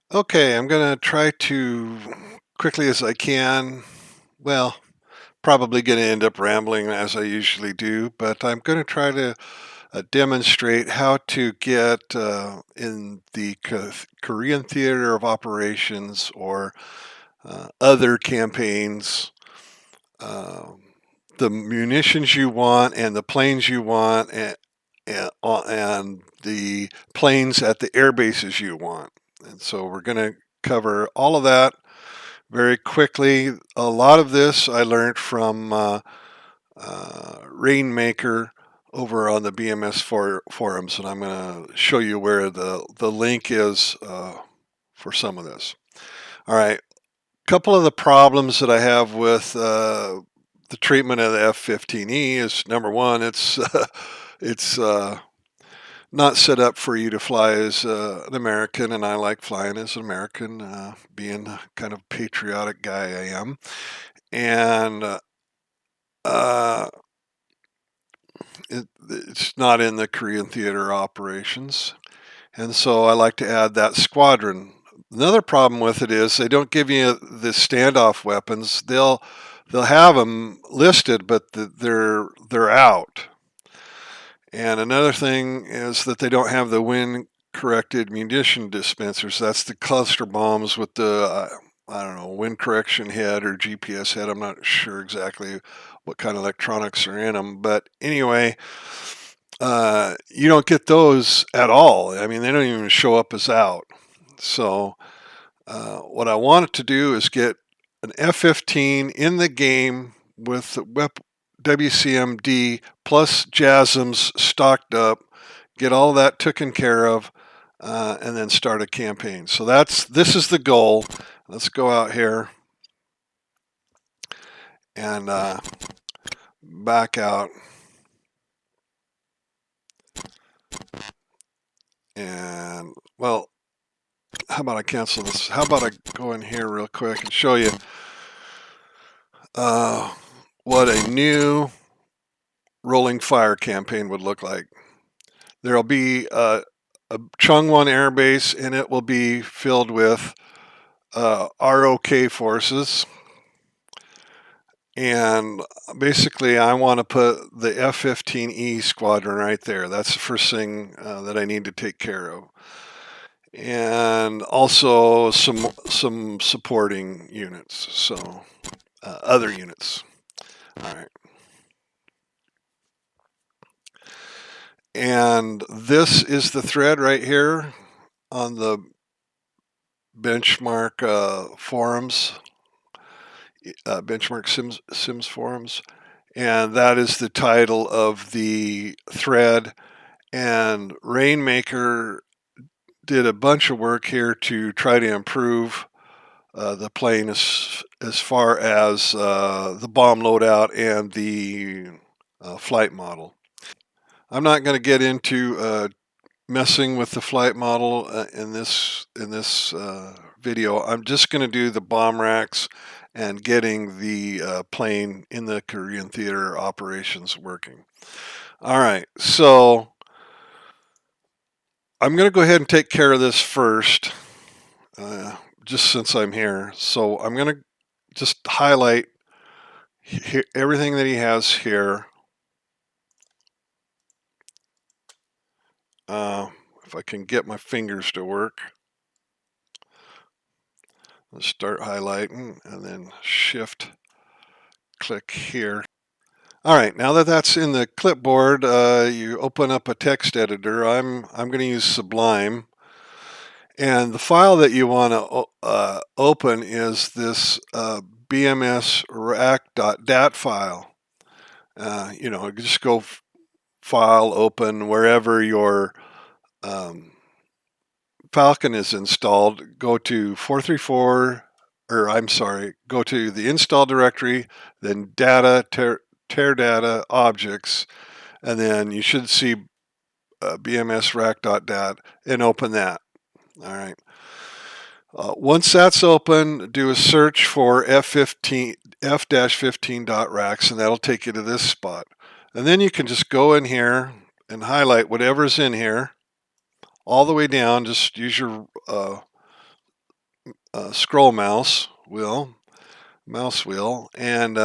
Okay, I'm going to try to quickly as I can. Well, probably going to end up rambling as I usually do, but I'm going to try to demonstrate how to get in the Korean theater of operations or other campaigns um, the munitions you want and the planes you want and the planes at the air bases you want. And so we're going to cover all of that very quickly. A lot of this I learned from Rainmaker over on the BMS forums, and I'm going to show you where the link is for some of this. All right, a couple of the problems that I have with the treatment of the F-15E is number one, it's not set up for you to fly as an American, and I like flying as an American, being the kind of patriotic guy I am. And uh, it's not in the Korean theater operations. And so I like to add that Squadron. Another problem with it is they don't give you the standoff weapons. They'll have them listed, but they're out. And another thing is that they don't have the Wind Corrected Munition Dispensers. That's the cluster bombs with the I don't know, wind correction head or GPS head. I'm not sure exactly what kind of electronics are in them, but anyway, you don't get those at all. I mean, they don't even show up as out. So, what I wanted to do is get an F-15 in the game with the WCMD plus JASSMs stocked up, get all that taken care of, and then start a campaign. So this is the goal. Let's go out here and back out. And well, how about I cancel this? How about I go in here real quick and show you uh, what a new rolling fire campaign would look like. There'll be a Chungwon Air Base, and it will be filled with ROK forces. And basically, I want to put the F-15E squadron right there. That's the first thing that I need to take care of. And also some supporting units, so other units. All right. And this is the thread right here on the benchmark forums, benchmark Sims forums, and that is the title of the thread. And Rainmaker did a bunch of work here to try to improve the plane as far as the bomb loadout and the flight model. I'm not going to get into messing with the flight model in this video. I'm just going to do the bomb racks and getting the plane in the Korean theater operations working. All right, so I'm going to go ahead and take care of this first, just since I'm here. So I'm going to just highlight everything that he has here. If I can get my fingers to work. Let's start highlighting and then shift click here. All right, now that that's in the clipboard, you open up a text editor. I'm going to use Sublime. And the file that you want to open is this bmsrack.dat file. You know, just go file, open, wherever your Falcon is installed, go to 434, or I'm sorry, go to the install directory, then data, tear data, objects, and then you should see bmsrack.dat and open that. All right. Once that's open, do a search for f-15.racks, and that'll take you to this spot. And then you can just go in here and highlight whatever's in here all the way down. Just use your scroll mouse wheel, and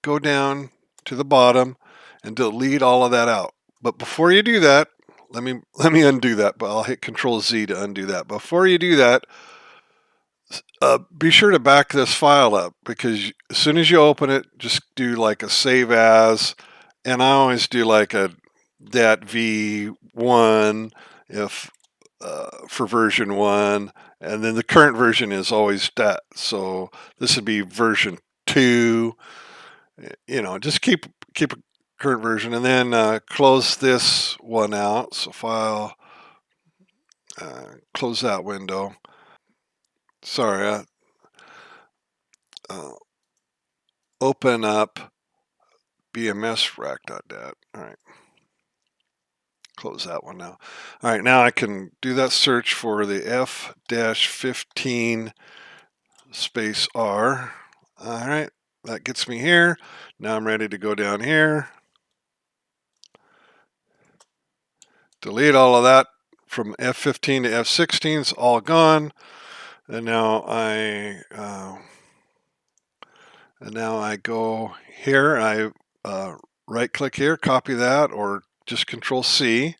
go down to the bottom and delete all of that out. But before you do that, let me undo that. But I'll hit Control Z to undo that. Before you do that, be sure to back this file up, because as soon as you open it, just do like a save as, and I always do like a .dat v1 if for version 1, and then the current version is always .dat, so this would be version 2. You know, just keep a current version, and then close this one out. So file, close that window. Sorry, open up bmsrack.dat. All right, close that one now. All right, now I can do that search for the F-15 space R. All right, that gets me here. Now I'm ready to go down here. Delete all of that from F-15 to F-16. It's all gone. And now I go here. I right click here, copy that, or just Control C,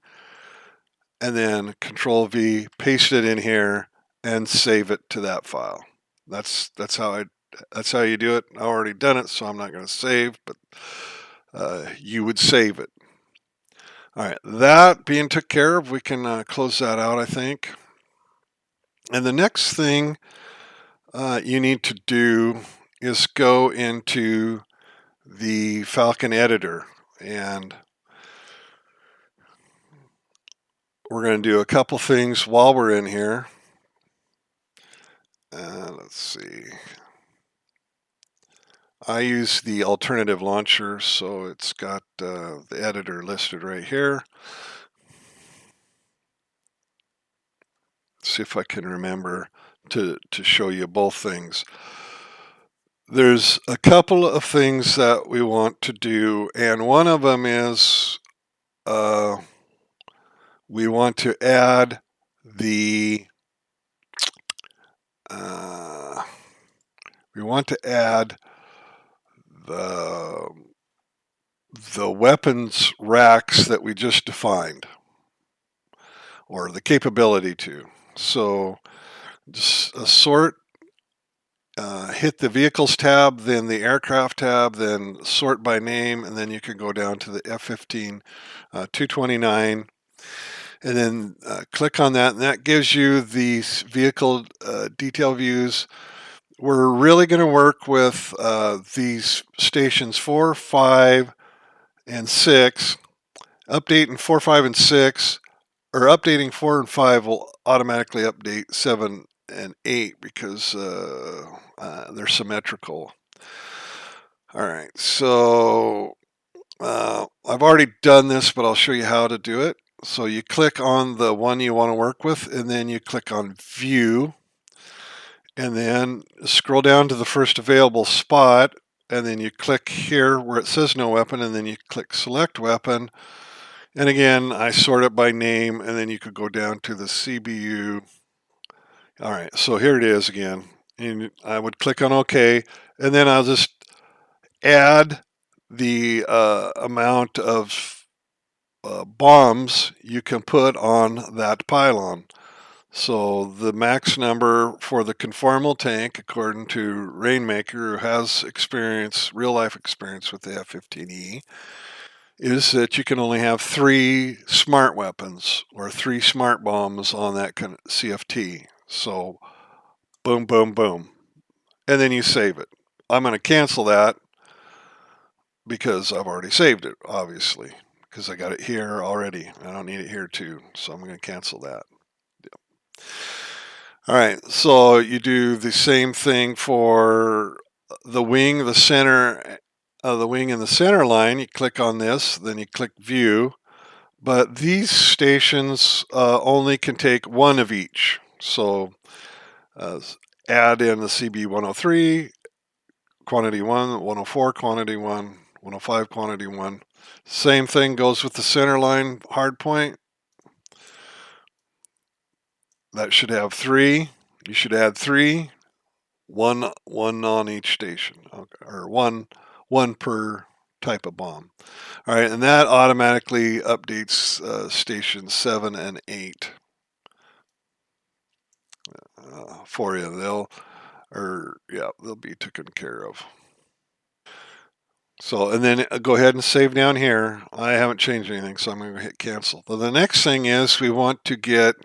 and then Control V, paste it in here, and save it to that file. That's how you do it. I already done it, so I'm not going to save, but you would save it. All right, that being took care of, we can close that out, I think. And the next thing you need to do is go into the Falcon Editor, and we're going to do a couple things while we're in here. Let's see. I use the alternative launcher, so it's got the editor listed right here. See if I can remember to show you both things. There's a couple of things that we want to do, and one of them is we want to add the the weapons racks that we just defined, or the capability to. So just sort, hit the vehicles tab, then the aircraft tab, then sort by name, and then you can go down to the F-15 229, and then click on that, and that gives you these vehicle detail views. We're really going to work with these stations 4, 5, and 6. Updating 4, 5, and 6, or updating 4 and 5 will automatically update 7 and 8 because they're symmetrical. All right, so I've already done this, but I'll show you how to do it. So you click on the one you want to work with, and then you click on View, and then scroll down to the first available spot, and then you click here where it says no weapon, and then you click Select Weapon. And again, I sort it by name, and then you could go down to the CBU. All right, so here it is again. And I would click on OK, and then I'll just add the amount of bombs you can put on that pylon. So the max number for the conformal tank, according to Rainmaker, who has experience, real life experience with the F-15E, is that you can only have 3 smart weapons or 3 smart bombs on that kind of CFT. So boom, boom, boom. And then you save it. I'm going to cancel that because I've already saved it, obviously, because I got it here already. I don't need it here too, so I'm going to cancel that. Yep. All right, so you do the same thing for the wing, the center of the wing and the center line. You click on this, then you click View. But these stations only can take 1 of each. So add in the CB103, quantity 1, 104, quantity 1, 105, quantity 1. Same thing goes with the center line hard point. That should have 3. You should add 3. one on each station, okay, or one per type of bomb. All right, and that automatically updates stations 7 and 8 for you. They'll be taken care of. So, and then go ahead and save down here. I haven't changed anything, so I'm going to hit cancel. But the next thing is we want to get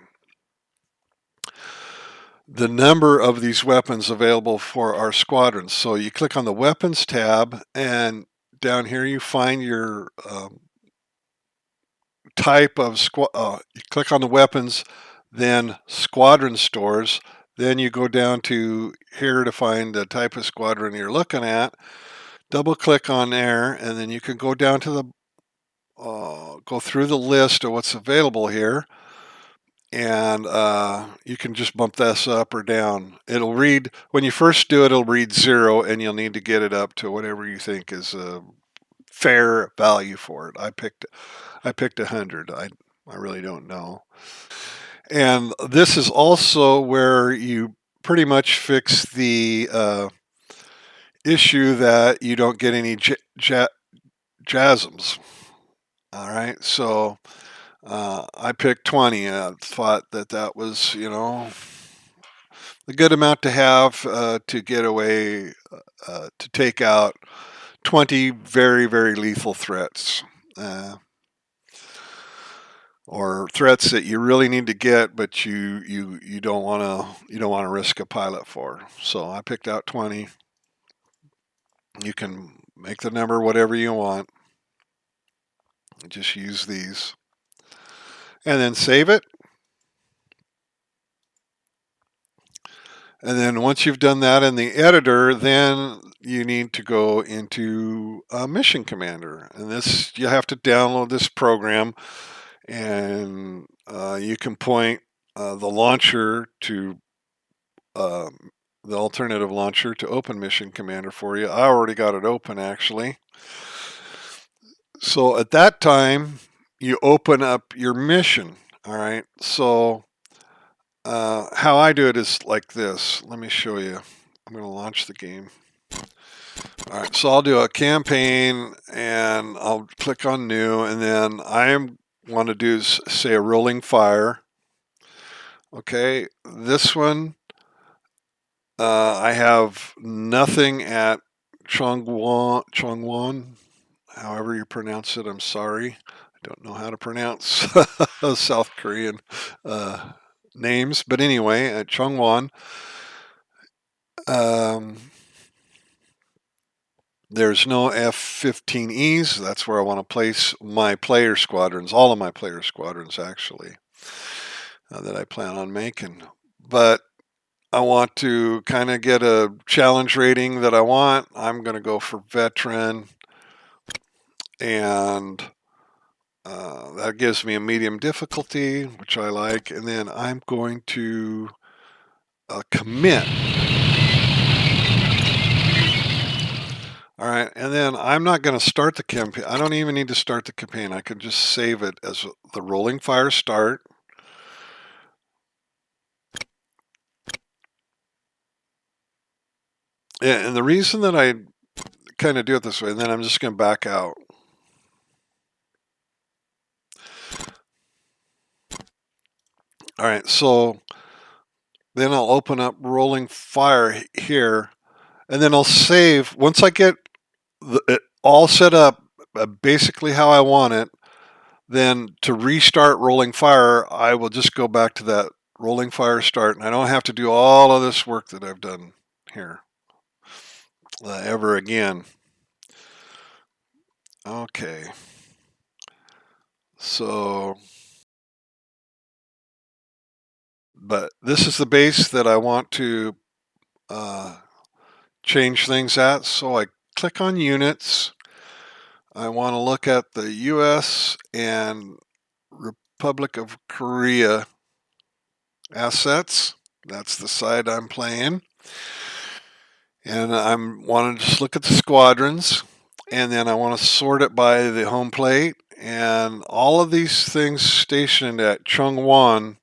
the number of these weapons available for our squadrons. So you click on the weapons tab, and down here you find your type of you click on the weapons, then squadron stores. Then you go down to here to find the type of squadron you're looking at. Double click on there, and then you can go down to the go through the list of what's available here, and you can just bump this up or down. It'll read, when you first do it, it'll read 0, and you'll need to get it up to whatever you think is a fair value for it. I picked 100. I really don't know. And this is also where you pretty much fix the issue that you don't get any JASSMs. All right, so I picked 20. I thought that was, a good amount to have to get away, to take out 20 very, very lethal threats. Or threats that you really need to get, but you don't want to risk a pilot for. So I picked out 20. You can make the number whatever you want. Just use these, and then save it. And then once you've done that in the editor, then you need to go into Mission Commander, and this, you have to download this program, and you can point the launcher to the alternative launcher to open Mission Commander for you. I already got it open, actually. So at that time, you open up your mission. All right. So how I do it is like this. Let me show you. I'm going to launch the game. All right. So I'll do a campaign, and I'll click on new, and then I want to do, say, a rolling fire. Okay. This one, I have nothing at Chongwon, however you pronounce it. I'm sorry. I don't know how to pronounce South Korean names. But anyway, at Chongwon, there's no F-15Es. That's where I want to place my player squadrons, all of my player squadrons, actually, that I plan on making. But I want to kind of get a challenge rating that I want. I'm going to go for veteran, and that gives me a medium difficulty, which I like. And then I'm going to commit. All right, and then I'm not going to start the campaign. I don't even need to start the campaign. I can just save it as the rolling fire start. Yeah, and the reason that I kind of do it this way, and then I'm just going to back out. All right, so then I'll open up rolling fire here, and then I'll save. Once I get it all set up basically how I want it, then to restart rolling fire, I will just go back to that rolling fire start, and I don't have to do all of this work that I've done here ever again. Okay, so, but this is the base that I want to change things at. So I click on units. I want to look at the US and Republic of Korea assets. That's the side I'm playing. And I want to just look at the squadrons, and then I want to sort it by the home plate. And all of these things stationed at Chongwon,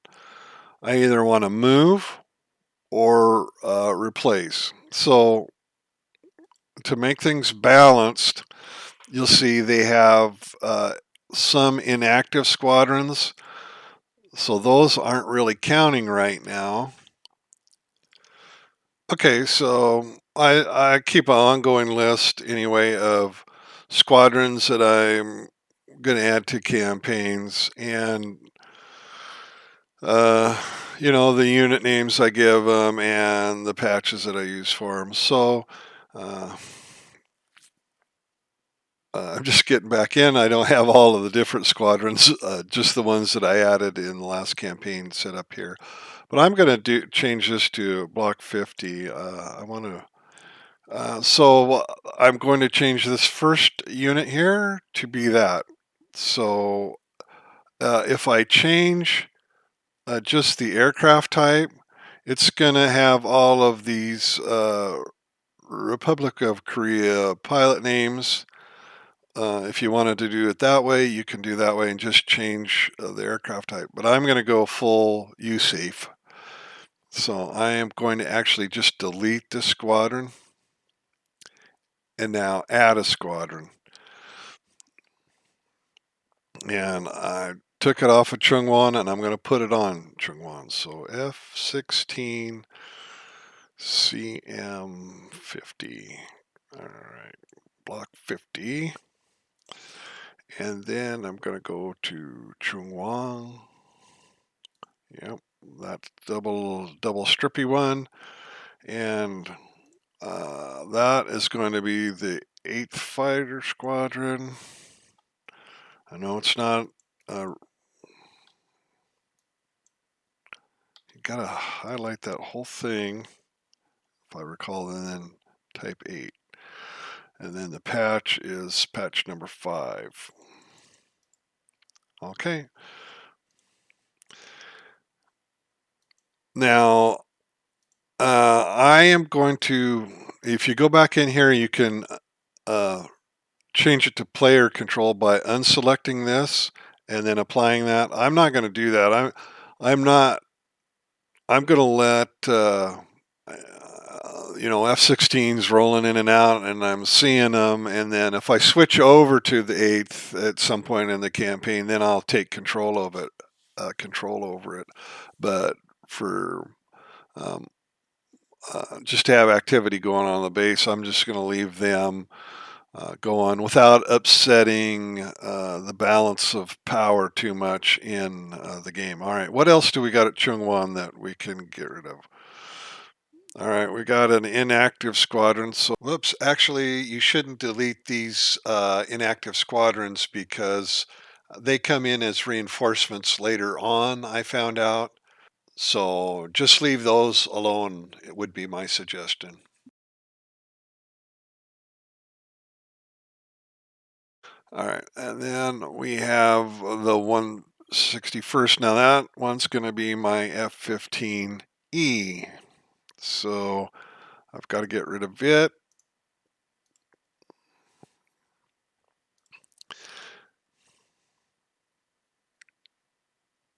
I either want to move or replace. So to make things balanced, you'll see they have some inactive squadrons. So those aren't really counting right now. Okay, so I keep an ongoing list anyway of squadrons that I'm going to add to campaigns, and you know, the unit names I give them and the patches that I use for them. So uh, I'm just getting back in. I don't have all of the different squadrons, just the ones that I added in the last campaign set up here. But I'm going to change this to block 50. I want to. So I'm going to change this first unit here to be that. So if I change just the aircraft type, it's going to have all of these Republic of Korea pilot names. If you wanted to do it that way, you can do that way and just change the aircraft type. But I'm going to go full USAF. So I am going to actually just delete this squadron and now add a squadron. And I took it off of Chungwon and I'm going to put it on Chungwon. So F-15 CM-50. All right, block 50. And then I'm going to go to Chungwon. Yep, that's double strippy one. And that is going to be the 8th Fighter Squadron. I know it's not, you gotta highlight that whole thing, if I recall, and then type 8. And then the patch is patch number 5. Okay. Now, I am going to, if you go back in here, you can change it to player control by unselecting this and then applying that. I'm not going to do that. I'm not. I'm going to let you know, F-16s rolling in and out, and I'm seeing them. And then if I switch over to the 8th at some point in the campaign, then I'll take control of it, control over it. But for just to have activity going on the base, I'm just going to leave them go on without upsetting the balance of power too much in the game. All right, what else do we got at Chungwon that we can get rid of? All right, we got an inactive squadron. So, whoops, actually, you shouldn't delete these inactive squadrons because they come in as reinforcements later on, I found out. So just leave those alone, it would be my suggestion. All right, and then we have the 161st. Now that one's going to be my F-15E. So I've got to get rid of it.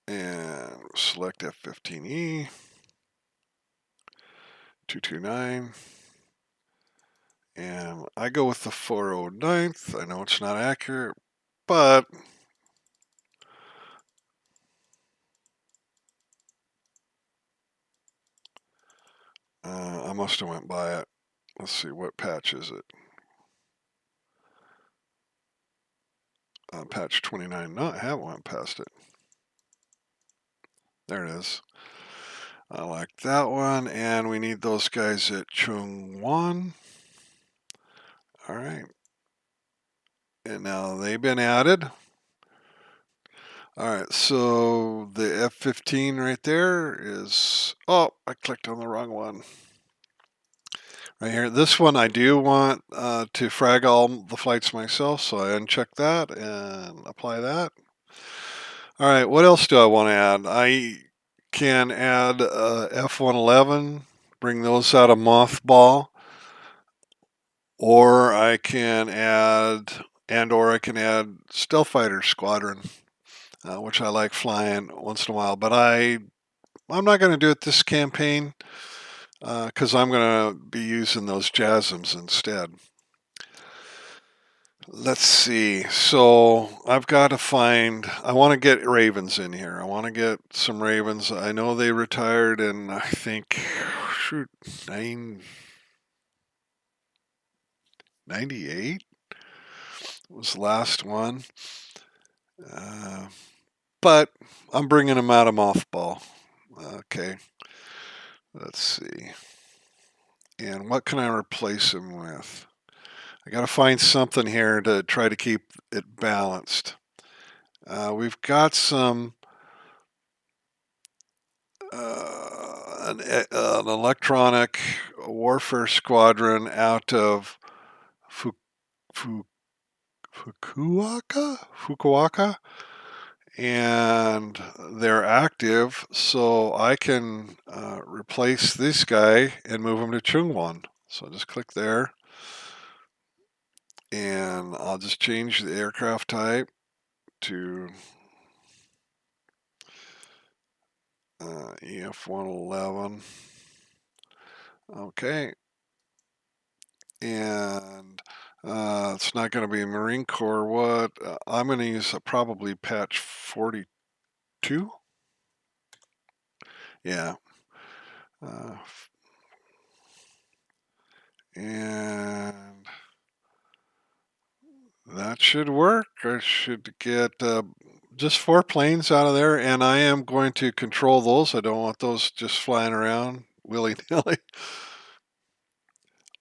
And select F-15E. 229. And I go with the 409th. I know it's not accurate, but I must have went by it. Let's see, what patch is it? Patch 29. No, I haven't went past it. There it is. I like that one, and we need those guys at Chungwon. All right. And now they've been added. All right, so the F-15 right there is, oh, I clicked on the wrong one. Right here, this one I do want to frag all the flights myself, so I uncheck that and apply that. All right, what else do I want to add? I can add F-111, bring those out of mothball, or I can add, or I can add Stealth Fighter Squadron, which I like flying once in a while, but I'm not going to do it this campaign. because I'm going to be using those JASSMs instead. Let's see. So I've got to find, I want to get Ravens in here. I want to get some Ravens. I know they retired in, I think, shoot, 98 was the last one. But I'm bringing them out of mothball. Okay. Let's see. And what can I replace them with? I got to find something here to try to keep it balanced. We've got some an electronic warfare squadron out of Fukuoka, and they're active, so I can replace this guy and move him to Chungwon. So just click there, and I'll just change the aircraft type to EF-111. Okay, and it's not going to be Marine Corps. What I'm going to use probably patch 42. Yeah. And that should work. I should get just 4 planes out of there, and I am going to control those. I don't want those just flying around willy-nilly.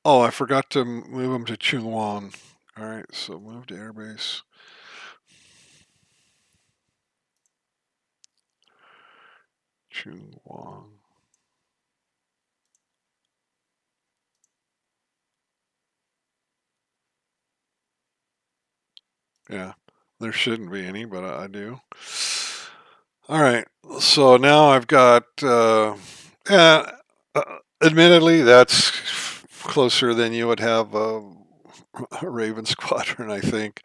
Oh, I forgot to move them to Chungwon. All right, so move to airbase. Chungwon. Yeah, there shouldn't be any, but I do. All right, so now I've got, admittedly, that's closer than you would have a Raven Squadron, I think.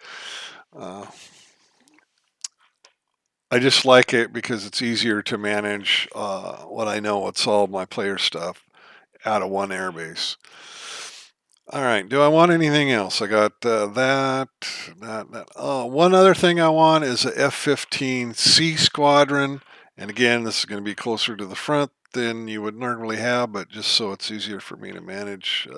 I just like it because it's easier to manage what I know, what's all my player stuff out of one airbase. All right, do I want anything else? I got that. Oh, one other thing I want is a F-15C Squadron. And again, this is going to be closer to the front than you would normally have, but just so it's easier for me to manage.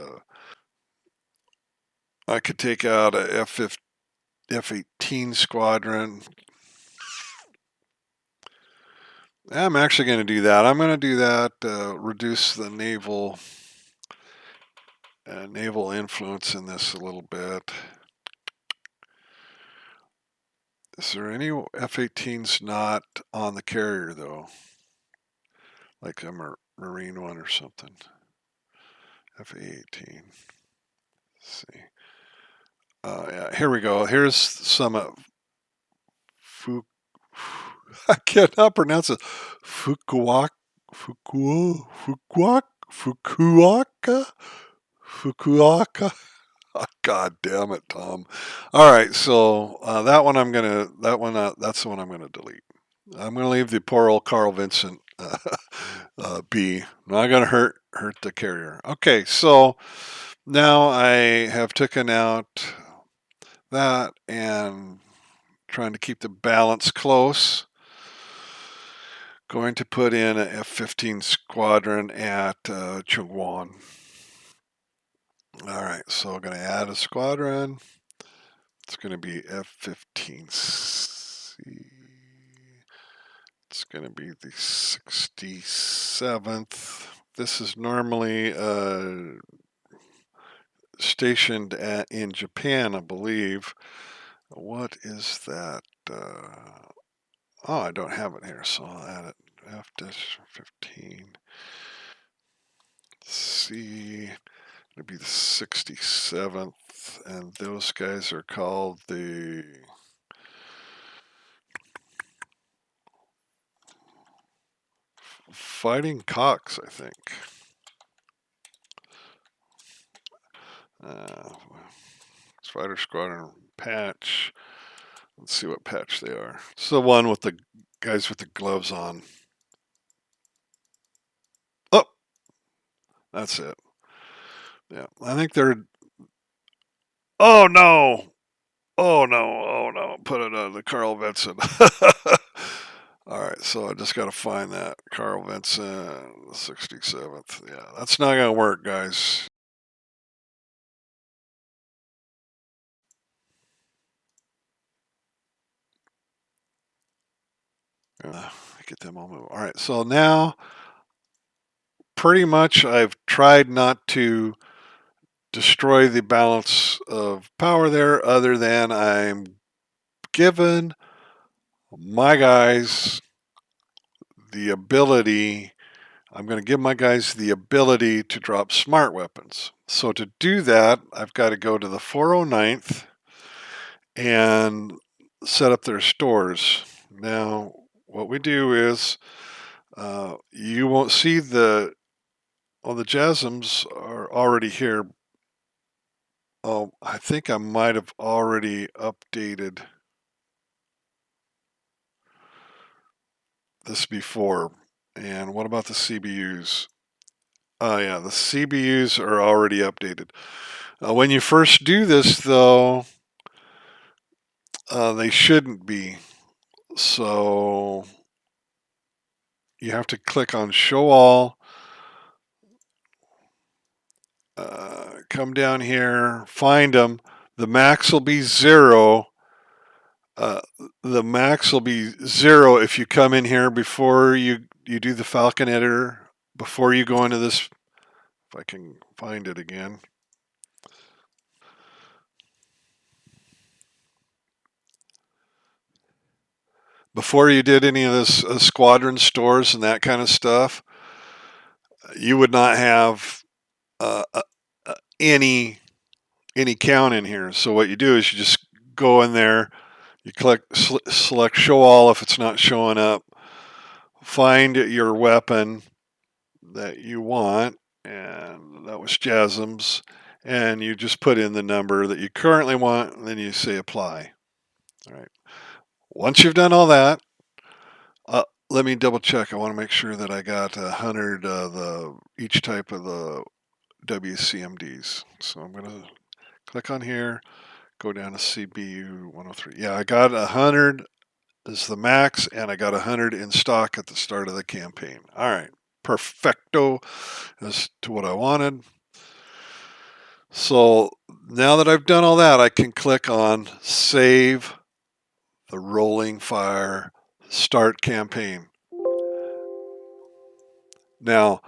I could take out a F-18 Squadron. I'm actually going to do that. I'm going to do that, reduce the naval influence in this a little bit. Is there any F-18s not on the carrier, though? Like a Marine one or something. F-18. Let's see. Yeah, here we go. Here's some I cannot pronounce it. Fukuoka. Oh, God damn it, Tom. All right, so that one that's the one I'm gonna delete. I'm gonna leave the poor old Carl Vincent be. Not gonna hurt the carrier. Okay, so now I have taken out that and trying to keep the balance close. Going to put in a F-15 Squadron at Chungwon. All right, so I'm going to add a squadron. It's going to be F-15C. It's going to be the 67th. This is normally stationed in Japan, I believe. What is that? Oh, I don't have it here, so I'll add it. F-15. C. It'd be the 67th, and those guys are called the Fighting Cocks, I think. Fighter Squadron patch. Let's see what patch they are. It's the one with the guys with the gloves on. Oh, That's it. Yeah, I think they're. Oh no! Oh no! Oh no! Put it on the Carl Vinson. All right, so I just got to find that Carl Vinson, 67th. Yeah, that's not gonna work, guys. Get them all moving. All right, so now pretty much I've tried not to destroy the balance of power there, other than I'm given my guys the ability. I'm going to give my guys the ability to drop smart weapons. So to do that, I've got to go to the 409th and set up their stores. Now, what we do is you won't see the JASSMs are already here. Oh, I think I might have already updated this before. And what about the CBUs? Oh yeah, the CBUs are already updated. When you first do this, though, they shouldn't be. So you have to click on Show All. Come down here, find them. The max will be 0. The max will be 0 if you come in here before you do the Falcon Editor, before you go into this. If I can find it again. Before you did any of this Squadron stores and that kind of stuff, you would not have any count in here. So what you do is you just go in there, you click select Show All if it's not showing up, find your weapon that you want, and that was JASSMs, and you just put in the number that you currently want, and then you say Apply. All right. Once you've done all that, let me double check. I want to make sure that I got 100 each type of the WCMDs. So I'm going to click on here, go down to CBU 103. Yeah, I got 100 is the max, and I got 100 in stock at the start of the campaign. All right, perfecto as to what I wanted. So now that I've done all that, I can click on Save the Rolling Fire Start Campaign. Now,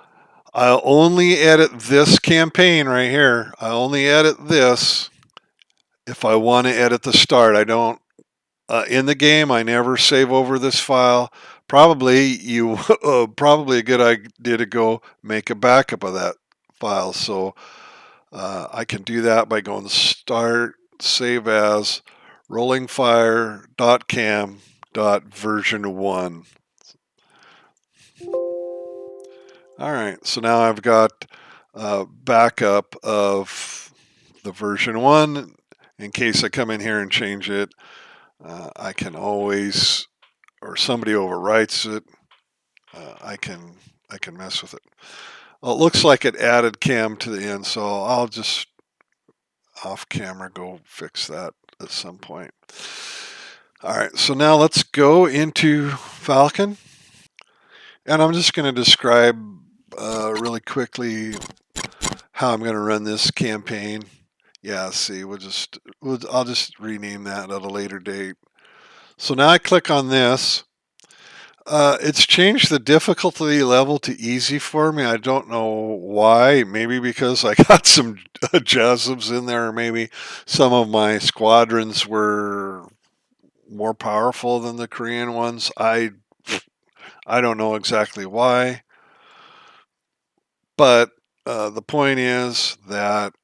I'll only edit this campaign right here. I only edit this if I want to edit the start. I don't, in the game, I never save over this file. Probably probably a good idea to go make a backup of that file. So I can do that by going Start, Save As, rollingfire.cam.version1. All right, so now I've got backup of the version 1. In case I come in here and change it, I can always, or somebody overwrites it, I can mess with it. Well, it looks like it added cam to the end, so I'll just off camera go fix that at some point. All right, so now let's go into Falcon, and I'm just going to describe really quickly how I'm going to run this campaign. Yeah, see, I'll just rename that at a later date. So now I click on this. It's changed the difficulty level to easy for me. I don't know why. Maybe because I got some JASSMs in there, or maybe some of my squadrons were more powerful than the Korean ones. I don't know exactly why. But the point is that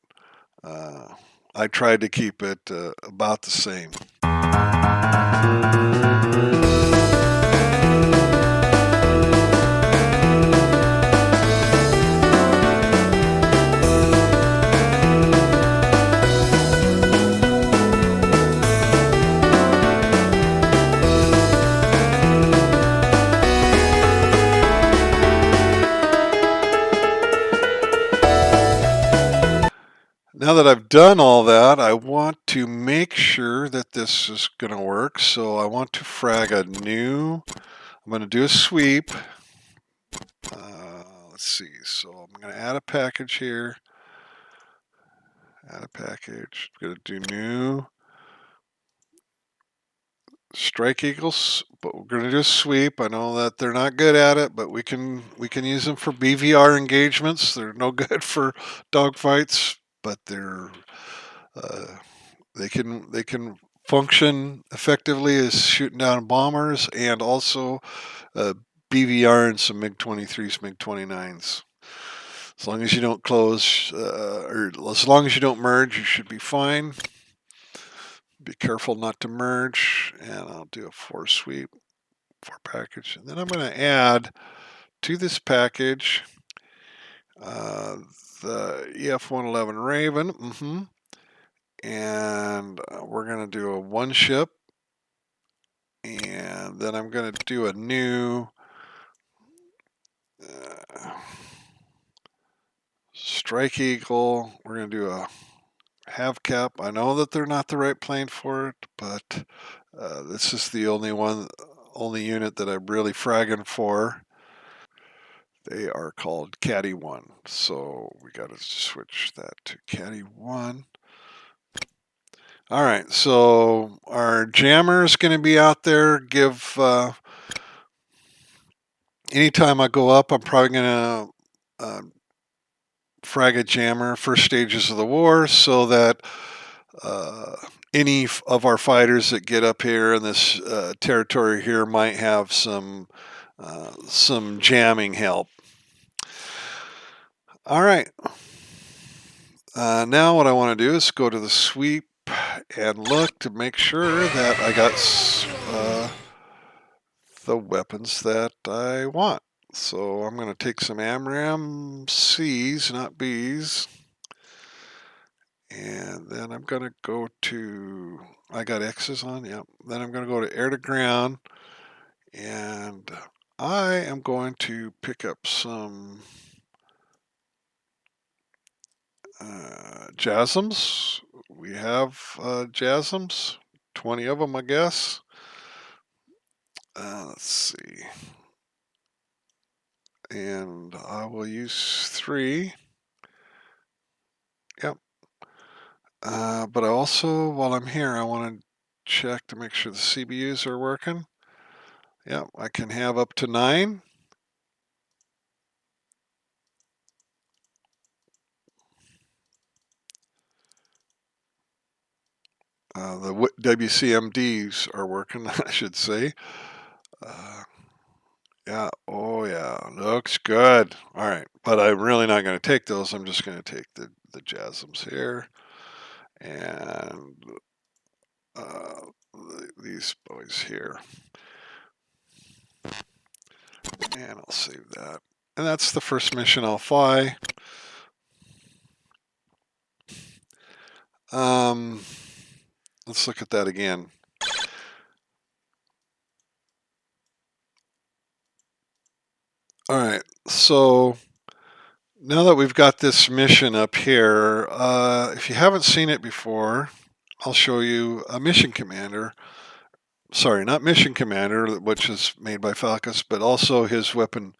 I tried to keep it about the same. Now that I've done all that, I want to make sure that this is going to work. So I want to frag a new, I'm going to do a sweep. Let's see, so I'm going to add a package here. Add a package, I'm going to do new. Strike Eagles, but we're going to do a sweep. I know that they're not good at it, but we can use them for BVR engagements. They're no good for dogfights, but they can function effectively as shooting down bombers and also BVR and some MiG-23s, MiG-29s. As long as you don't close, or as long as you don't merge, you should be fine. Be careful not to merge, and I'll do a 4 sweep, 4 package, and then I'm going to add to this package the EF-111 Raven, and we're going to do a 1 ship, and then I'm going to do a new Strike Eagle. We're going to do a half cap. I know that they're not the right plane for it, but this is the only unit that I'm really fragging for. They are called Caddy 1, so we got to switch that to Caddy 1. All right, so our jammer is going to be out there. Anytime I go up, I'm probably going to frag a jammer first stages of the war, so that any of our fighters that get up here in this territory here might have some jamming help. All right. Now what I want to do is go to the sweep and look to make sure that I got the weapons that I want. So I'm going to take some AMRAAM C's, not B's. And then I'm going to go to, I got X's on, yep. Then I'm going to go to air to ground. And I am going to pick up some JASSMs. We have JASSMs, 20 of them, I guess. Let's see. And I will use 3. Yep. But I also, while I'm here, I want to check to make sure the CBUs are working. Yep, I can have up to 9. The WCMDs are working, I should say. Yeah, oh yeah, looks good. All right, but I'm really not going to take those. I'm just going to take the JASSMs here and these boys here. And I'll save that. And that's the first mission I'll fly. Let's look at that again. All right, so now that we've got this mission up here, if you haven't seen it before, I'll show you a mission commander. Sorry, not mission commander, which is made by Falcas, but also his weapon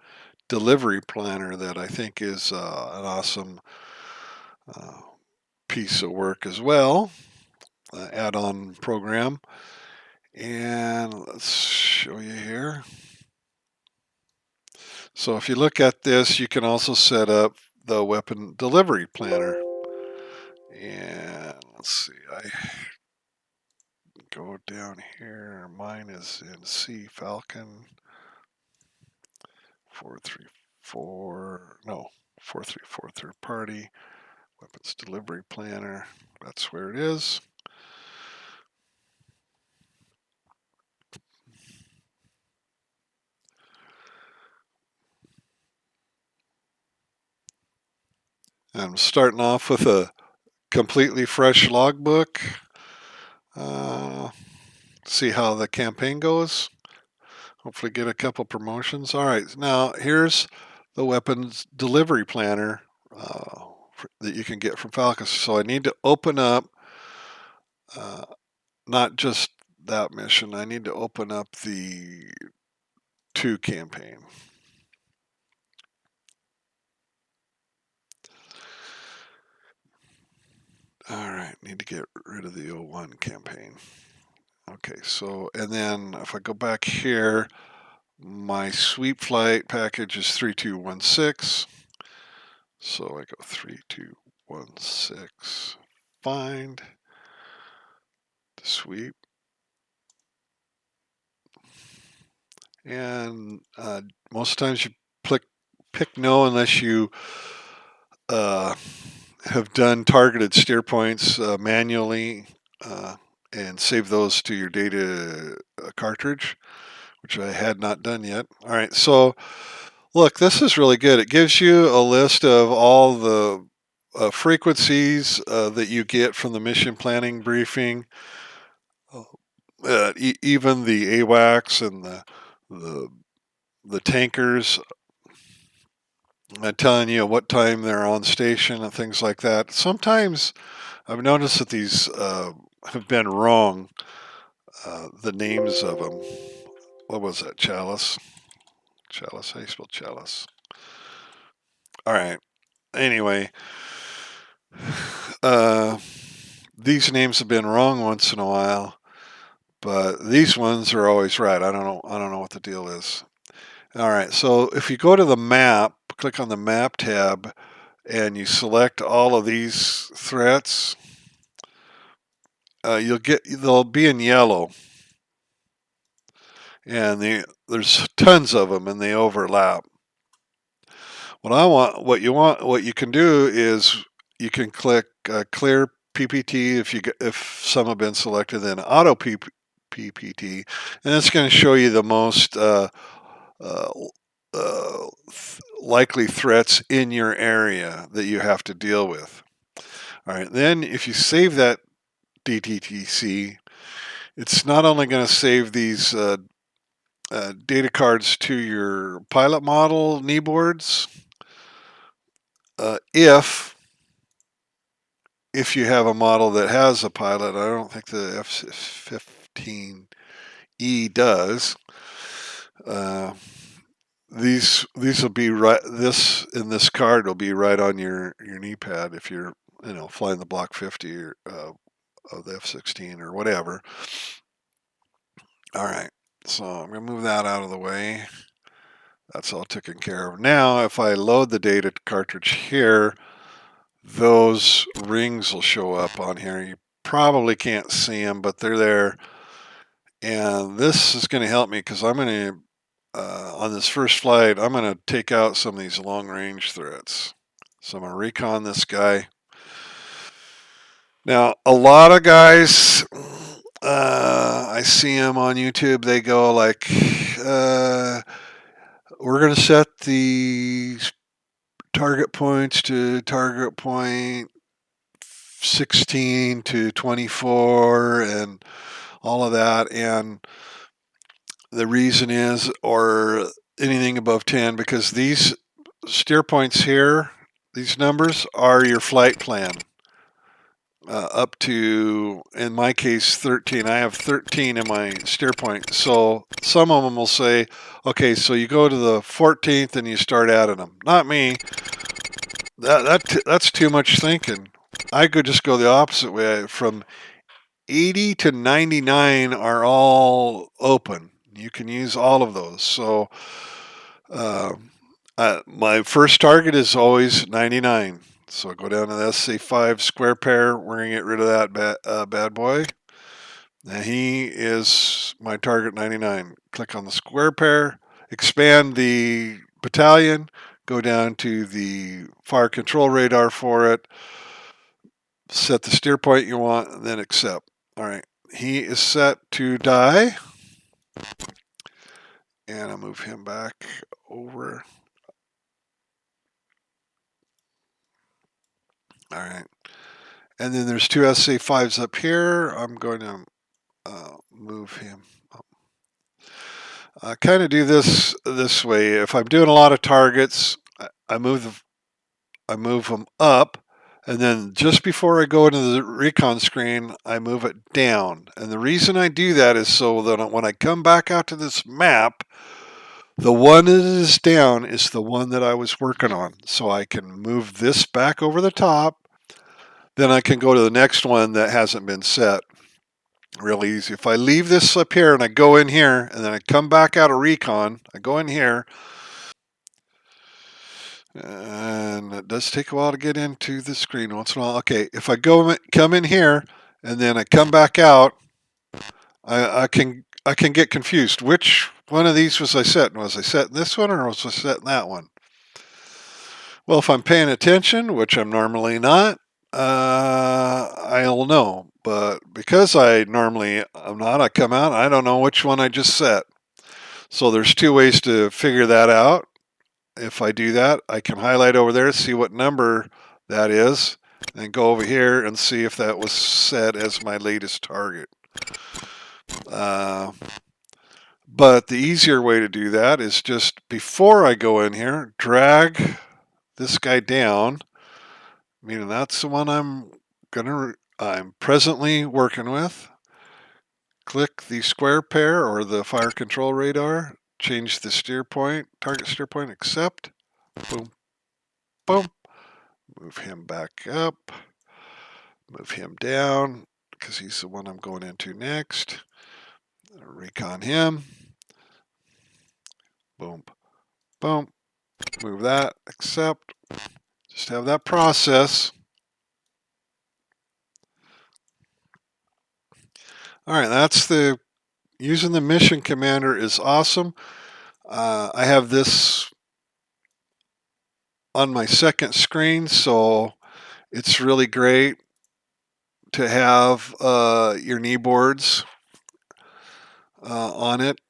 delivery planner that I think is an awesome piece of work as well, add-on program. And let's show you here. So if you look at this, you can also set up the weapon delivery planner. And let's see, I go down here. Mine is in C, Falcon 434, no, 434 third party, weapons delivery planner. That's where it is. I'm starting off with a completely fresh logbook. See how the campaign goes. Hopefully get a couple promotions. All right, now here's the weapons delivery planner that you can get from Falcas. So I need to open up not just that mission. I need to open up the 2 campaign. All right, need to get rid of the 01 campaign. Okay, so, and then if I go back here, my sweep flight package is 3216. So I go 3216, find the sweep. And most times you pick no unless you have done targeted steer points manually and save those to your data cartridge, which I had not done yet. All right, so look, this is really good. It gives you a list of all the frequencies that you get from the mission planning briefing, even the AWACS and the tankers. Telling you what time they're on station and things like that. Sometimes I've noticed that these have been wrong. The names of them. What was that? Chalice. Chalice. How do you spell chalice? All right. Anyway, these names have been wrong once in a while, but these ones are always right. I don't know what the deal is. All right. So if you go to the map, click on the map tab, and you select all of these threats, they'll be in yellow, and there's tons of them, and they overlap. What you can do is you can click clear PPT if some have been selected, then auto PPT, and it's going to show you the most likely threats in your area that you have to deal with. All right, then if you save that DTTC, it's not only going to save these data cards to your pilot model knee boards, if you have a model that has a pilot. I don't think the F-15E does. These will be right. This card will be right on your knee pad if you're flying the Block 50 or of the F-16 or whatever. All right, so I'm gonna move that out of the way. That's all taken care of. Now, if I load the data cartridge here, those rings will show up on here. You probably can't see them, but they're there. And this is going to help me because I'm going to, on this first flight, I'm going to take out some of these long-range threats. So I'm going to recon this guy. Now, a lot of guys, I see them on YouTube, they go like, we're going to set the target points to target point 16 to 24 and all of that, and the reason is, or anything above 10, because these steer points here, these numbers are your flight plan, up to, in my case, 13. I have 13 in my steer point. So some of them will say, okay, so you go to the 14th and you start adding them. Not me. That's too much thinking. I could just go the opposite way. From 80 to 99 are all open. You can use all of those. So my first target is always 99. So go down to the SC5 square pair. We're going to get rid of that bad boy. Now he is my target 99. Click on the square pair, expand the battalion, go down to the fire control radar for it, set the steer point you want, and then accept. All right, he is set to die. And I'll move him back over. All right. And then there's 2 SC5s up here. I'm going to move him up. I kind of do this way. If I'm doing a lot of targets, I move them up And then just before I go into the recon screen, I move it down. And the reason I do that is so that when I come back out to this map, the one that is down is the one that I was working on. So I can move this back over the top. Then I can go to the next one that hasn't been set. Really easy. If I leave this up here and I go in here and then I come back out of recon, I go in here, and it does take a while to get into the screen once in a while. Okay, if I come in here and then I come back out, I can get confused. Which one of these was I setting? Was I setting this one or was I setting that one? Well, if I'm paying attention, which I'm normally not, I'll know. But because I'm not, I come out, I don't know which one I just set. So there's two ways to figure that out. If I do that, I can highlight over there, see what number that is, and go over here and see if that was set as my latest target. But the easier way to do that is just before I go in here, drag this guy down, meaning that's the one I'm presently working with. Click the square pair or the fire control radar, change the steer point, target steer point, accept, boom, boom, move him back up, move him down because he's the one I'm going into next, recon him, boom, boom, move that, accept, just have that process. All right, using the mission commander is awesome. I have this on my second screen, so it's really great to have your knee boards on it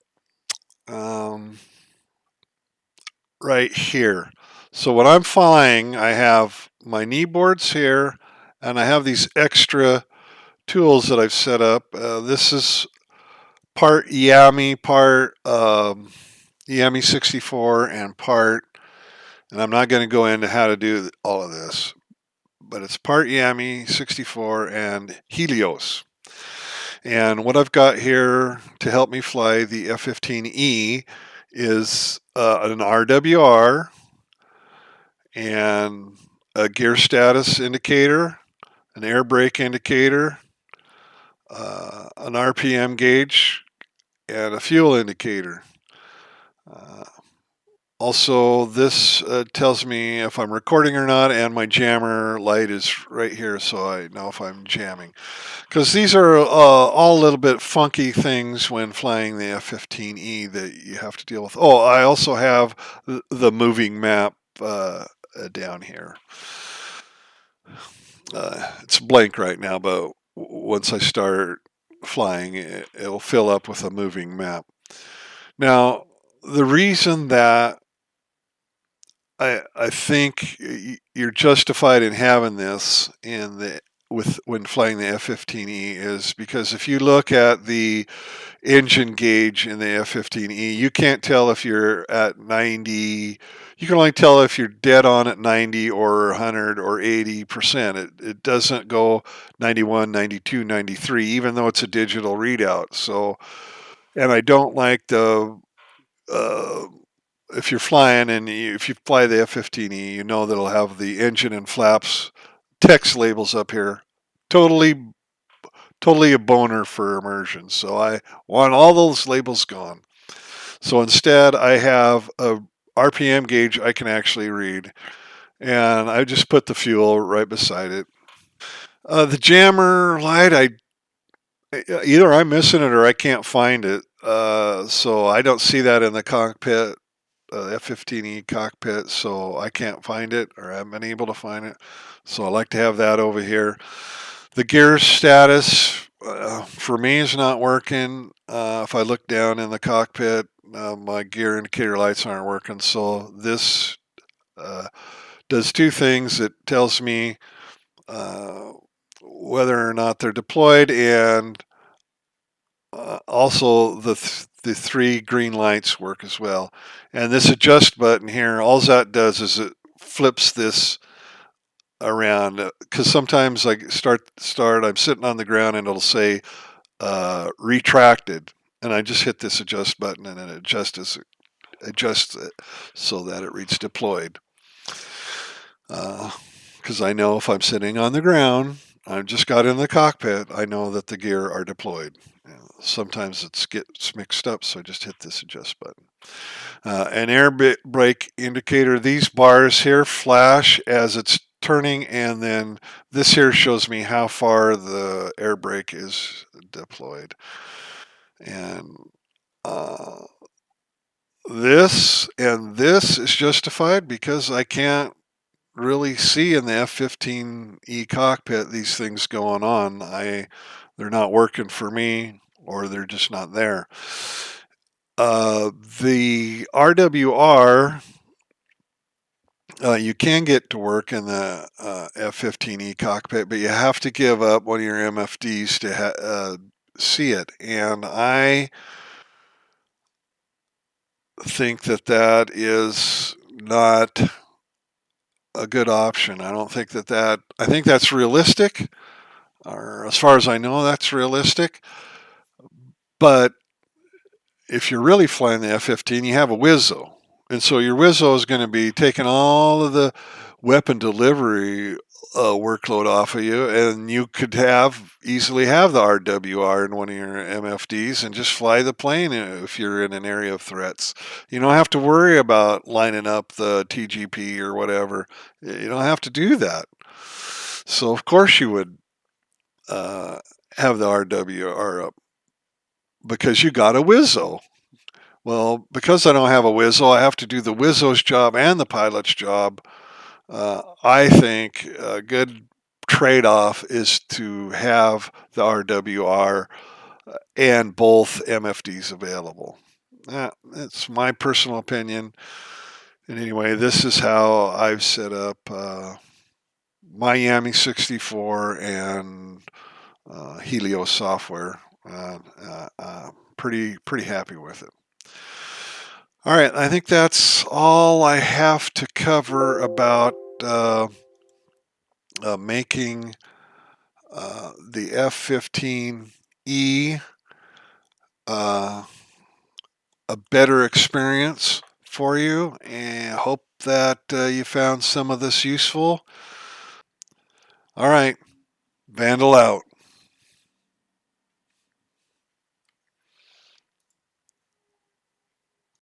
right here. So when I'm flying, I have my knee boards here, and I have these extra tools that I've set up. This is part YAMI, part YAMI 64, and I'm not going to go into how to do all of this, but it's part YAMI 64 and Helios. And what I've got here to help me fly the F-15E is an RWR and a gear status indicator, an air brake indicator, an RPM gauge, and a fuel indicator. Also, this tells me if I'm recording or not, and my jammer light is right here, so I know if I'm jamming. Because these are all a little bit funky things when flying the F-15E that you have to deal with. Oh, I also have the moving map down here. It's blank right now, but once I start flying, it'll fill up with a moving map. Now, the reason that I think you're justified in having this when flying the F-15E is because if you look at the engine gauge in the F-15E, you can't tell if you're at 90. You can only tell if you're dead on at 90 or 100 or 80%. It doesn't go 91, 92, 93, even though it's a digital readout. So, and I don't like the if you're flying and if you fly the F-15E, you know that it'll have the engine and flaps text labels up here. Totally a boner for immersion. So I want all those labels gone. So instead, I have a RPM gauge I can actually read, and I just put the fuel right beside it. The jammer light, either I'm missing it or I can't find it. So I don't see that in the cockpit. F-15E cockpit, so I can't find it or haven't been able to find it. So I like to have that over here. The gear status for me is not working. If I look down in the cockpit, my gear indicator lights aren't working. So this does two things. It tells me whether or not they're deployed, and also the three green lights work as well. And this adjust button here, all that does is it flips this around, because sometimes I start, I'm sitting on the ground and it'll say retracted, and I just hit this adjust button and it adjusts it so that it reads deployed. Because I know if I'm sitting on the ground, I just got in the cockpit, I know that the gear are deployed. Sometimes it gets mixed up, so I just hit this adjust button. An air brake indicator, these bars here flash as it's turning, and then this here shows me how far the air brake is deployed. And uh, this is justified because I can't really see in the F-15E cockpit these things going on. They're not working for me, or they're just not there. The RWR, you can get to work in the F-15E cockpit, but you have to give up one of your MFDs to see it. And I think that is not a good option. I don't think I think that's realistic, or as far as I know, that's realistic. But if you're really flying the F-15, you have a WISO. And so your WISO is going to be taking all of the weapon delivery workload off of you, and you could easily have the RWR in one of your MFDs and just fly the plane if you're in an area of threats. You don't have to worry about lining up the TGP or whatever. You don't have to do that. So of course you would have the RWR up because you got a WISO. Well, because I don't have a WISO, I have to do the WISO's job and the pilot's job. I think a good trade-off is to have the RWR and both MFDs available. That's my personal opinion. And anyway, this is how I've set up Miami 64 and Helios software. Pretty happy with it. All right, I think that's all I have to cover about making the F-15E a better experience for you, and hope that you found some of this useful. All right, Vandal out.